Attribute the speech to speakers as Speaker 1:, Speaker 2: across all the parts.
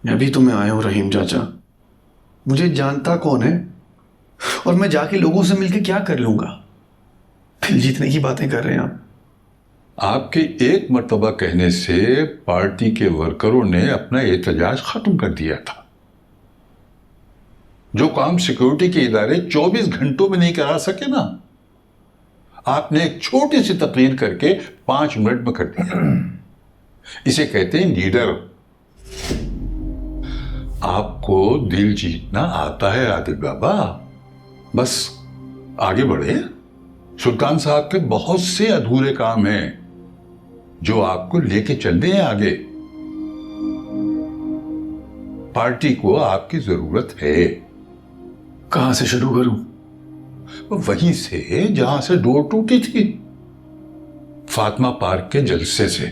Speaker 1: मैं भी तुम्हें आया हूँ रहीम चाचा। मुझे जानता कौन है और मैं जाके लोगों से मिलके क्या कर लूंगा? दिल जीतने की बातें कर रहे हैं आप।
Speaker 2: आपके एक मर्तबा कहने से पार्टी के वर्करों ने अपना एहतजाज खत्म कर दिया था। जो काम सिक्योरिटी के इदारे 24 घंटों में नहीं करा सके ना, आपने एक छोटी सी तकरीर करके 5 मिनट में कर दिया। इसे कहते हैं लीडर। आपको दिल जीतना आता है आदिल बाबा, बस आगे बढ़े। सुल्तान साहब के बहुत से अधूरे काम हैं जो आपको लेके चलने हैं आगे। पार्टी को आपकी जरूरत है।
Speaker 1: कहां से शुरू करूं?
Speaker 2: वहीं से जहां से डोर टूटी थी, फातिमा पार्क के जलसे से,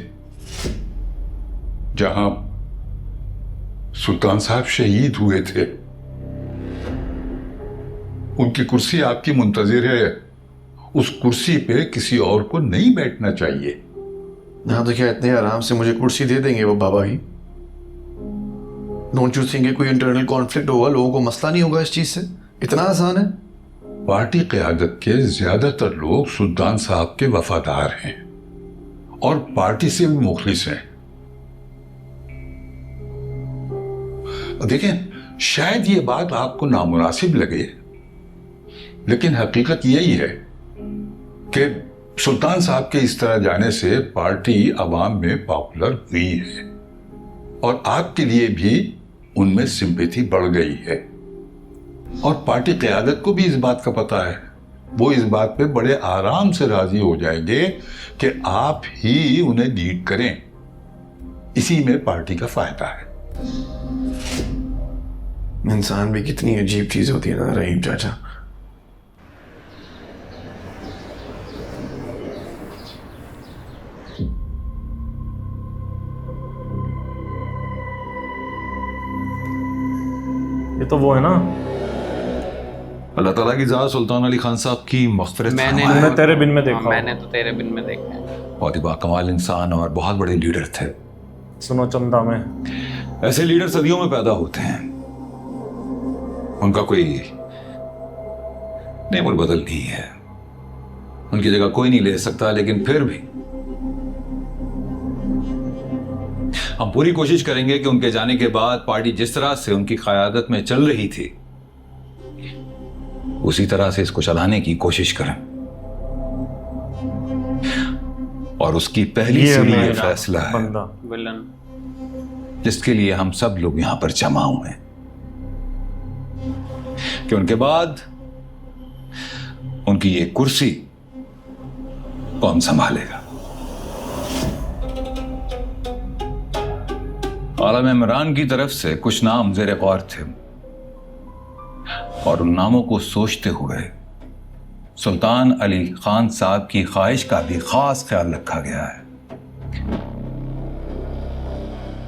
Speaker 2: जहां सुल्तान साहब शहीद हुए थे। उनकी कुर्सी आपकी मुंतजिर है। उस कुर्सी पे किसी और को नहीं बैठना चाहिए।
Speaker 1: हाँ, तो क्या इतने आराम से मुझे कुर्सी दे देंगे वो बाबा ही? डोंट यू थिंक कोई इंटरनल कॉन्फ्लिक्ट होगा, लोगों को मसला नहीं होगा इस चीज से? इतना आसान है?
Speaker 2: पार्टी क़यादत के ज्यादातर लोग सुल्तान साहब के वफादार हैं और पार्टी से भी मुखलिस हैं। देखें, शायद ये बात आपको नामुनासिब लगे, लेकिन हकीकत यही है कि सुल्तान साहब के इस तरह जाने से पार्टी अवाम में पॉपुलर हुई है और आपके लिए भी उनमें सिंपैथी बढ़ गई है। और पार्टी क़यादत को भी इस बात का पता है। वो इस बात पे बड़े आराम से राजी हो जाएंगे कि आप ही उन्हें लीड करें। इसी में पार्टी का फायदा है।
Speaker 1: इंसान भी कितनी अजीब चीज होती है ना रहीम चाचा।
Speaker 3: ये तो वो है ना,
Speaker 4: अल्लाह ताला की ज़ात सुल्तान अली खान साहब की मग़फ़िरत
Speaker 3: मैंने
Speaker 4: फरमाए।
Speaker 3: तेरे बिन में देखा।
Speaker 5: मैंने तो तेरे बिन में देखा है।
Speaker 4: बहुत ही बाकमाल इंसान और बहुत बड़े लीडर थे।
Speaker 3: सुनो चंदा में,
Speaker 4: ऐसे लीडर सदियों में पैदा होते हैं, उनका कोई नेमुल बदल नहीं है, उनकी जगह कोई नहीं ले सकता। लेकिन फिर भी हम पूरी कोशिश करेंगे कि उनके जाने के बाद पार्टी जिस तरह से उनकी क़यादत में चल रही थी उसी तरह से इसको चलाने की कोशिश करें। और उसकी पहली सीढ़ी ये फैसला है
Speaker 3: बंदा
Speaker 5: विलन।
Speaker 4: जिसके लिए हम सब लोग यहां पर जमा हुए हैं कि उनके बाद उनकी ये कुर्सी कौन संभालेगा। आलम इमरान की तरफ से कुछ नाम ज़ेरे गौर थे और उन नामों को सोचते हुए सुल्तान अली खान साहब की ख्वाहिश का भी खास ख्याल रखा गया है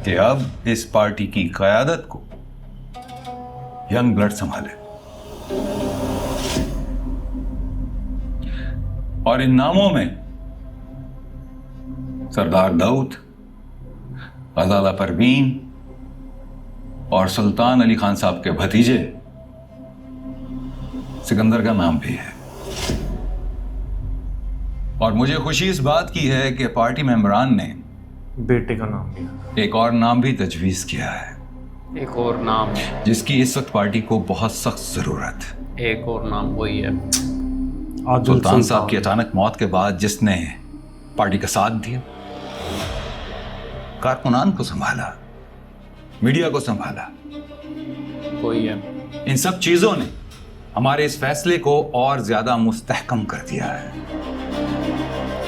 Speaker 4: कि अब इस पार्टी की क़यादत को यंग ब्लड संभाले। और इन नामों में सरदार दाऊद, गजाला परवीन और सुल्तान अली खान साहब के भतीजे सिकंदर का नाम भी है। और मुझे खुशी इस बात की है कि पार्टी मेंबरान ने
Speaker 3: बेटे का नाम भी
Speaker 4: एक और नाम भी तजवीज़ किया है,
Speaker 5: एक और नाम,
Speaker 4: जिसकी इस वक्त पार्टी को बहुत सख्त जरूरत है।
Speaker 5: एक और नाम वही है
Speaker 3: आदिल
Speaker 4: सुल्तान साहब की अचानक मौत के बाद जिसने पार्टी का साथ दिया, कारकुनान को संभाला, मीडिया को संभाला,
Speaker 5: वही है।
Speaker 4: इन सब चीजों ने हमारे इस फैसले को और ज्यादा मुस्तहकम कर दिया है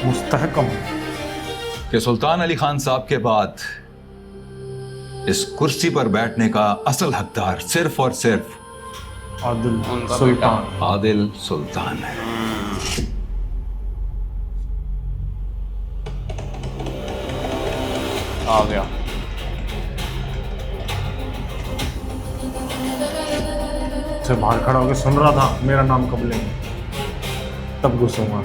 Speaker 3: मुस्तहकम
Speaker 4: कि सुल्तान अली खान साहब के बाद इस कुर्सी पर बैठने का असल हकदार सिर्फ और सिर्फ
Speaker 3: आदिल
Speaker 5: उनका
Speaker 3: सुल्तान।
Speaker 4: आदिल सुल्तान है।
Speaker 5: आ गया।
Speaker 3: से बाहर खड़ा होकर सुन रहा था मेरा नाम कब लेंगे, तब घुसूंगा।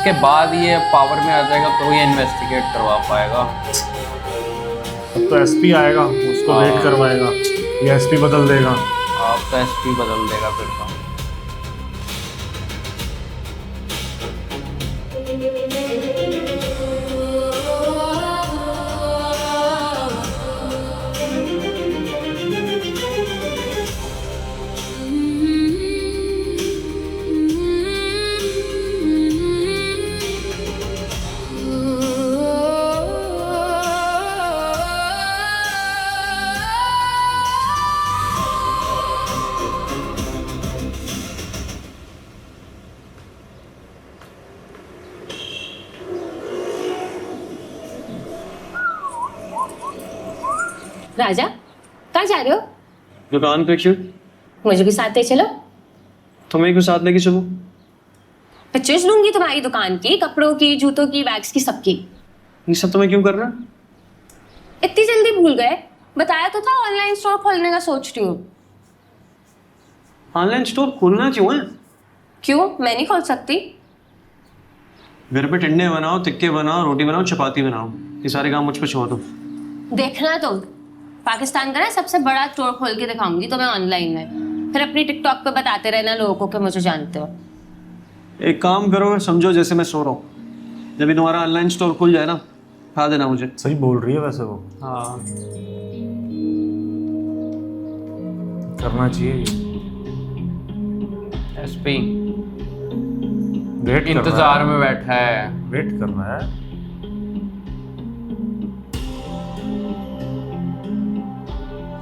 Speaker 5: उसके बाद ये पावर में आ जाएगा तो ये इन्वेस्टिगेट करवा पाएगा।
Speaker 3: अब तो एसपी आएगा, उसको रेड करवाएगा, ये एसपी बदल देगा।
Speaker 5: आपका एसपी बदल देगा फिर तो।
Speaker 6: राजा, कहाँ जा रहे हो?
Speaker 7: दुकान पे। क्यों?
Speaker 6: मुझे भी साथ ले चलो।
Speaker 7: तुम्हें क्यों साथ लेके चलूं?
Speaker 6: पिक्चर्स लूंगी तुम्हारी दुकान की, कपड़ों की, जूतों की, बैग्स की, सबकी।
Speaker 7: ये सब तुम्हें क्यों करना?
Speaker 6: इतनी जल्दी भूल गए? बताया तो था ऑनलाइन स्टोर खोलने का सोच रही हूँ।
Speaker 7: ऑनलाइन स्टोर खोलना क्यों है?
Speaker 6: क्यों? मैं नहीं खोल सकती?
Speaker 7: घर पे टिंडे बनाओ, टिक्के बनाओ, रोटी बनाओ, चपाती बनाओ, ये सारे काम मुझ पे छोड़ दो।
Speaker 6: देखना तुम, पाकिस्तान का ना सबसे बड़ा स्टोर खोल के दिखाऊंगी तुम्हें ऑनलाइन में। फिर अपनी टिकटॉक पे बताते रहना लोगों को कि मुझे जानते हो।
Speaker 7: एक काम करो, समझो जैसे मैं सो रहा हूँ, जब भी तुम्हारा ऑनलाइन स्टोर खुल जाए ना, खा देना मुझे।
Speaker 3: सही बोल रही है वैसे वो,
Speaker 7: हाँ,
Speaker 3: करना चाहिए।
Speaker 5: एसपी
Speaker 3: वेट
Speaker 5: इंतजार में बैठा है।
Speaker 3: वेट करना है।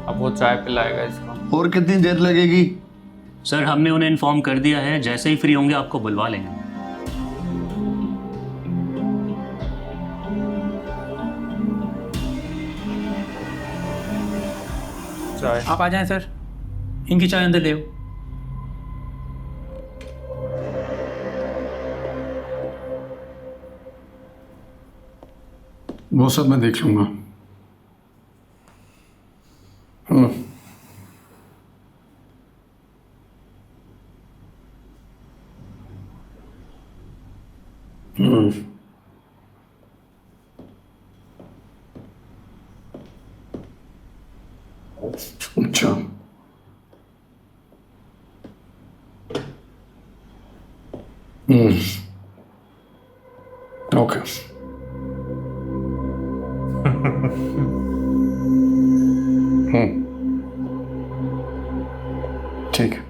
Speaker 5: अब वो चाय पिलाएगा इसको।
Speaker 1: और कितनी देर लगेगी?
Speaker 8: सर हमने उन्हें इन्फॉर्म कर दिया है, जैसे ही फ्री होंगे आपको बुलवा लेंगे।
Speaker 3: चाय
Speaker 8: आप आ जाएं सर, इनकी चाय अंदर ले आओ।
Speaker 1: वो सब मैं देख लूंगा। अच्छा, ओके। ठीक है।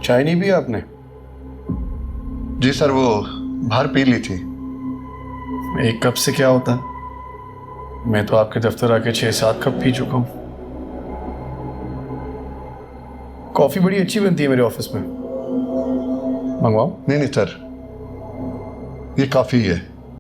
Speaker 1: चाय नहीं पी आपने?
Speaker 9: जी सर, वो बाहर पी ली थी।
Speaker 1: एक कप से क्या होता? मैं तो आपके दफ्तर आके 6-7 कप पी चुका हूँ। कॉफी बड़ी अच्छी बनती है मेरे ऑफिस में, मंगवाओ?
Speaker 9: नहीं नहीं सर, ये काफ़ी है।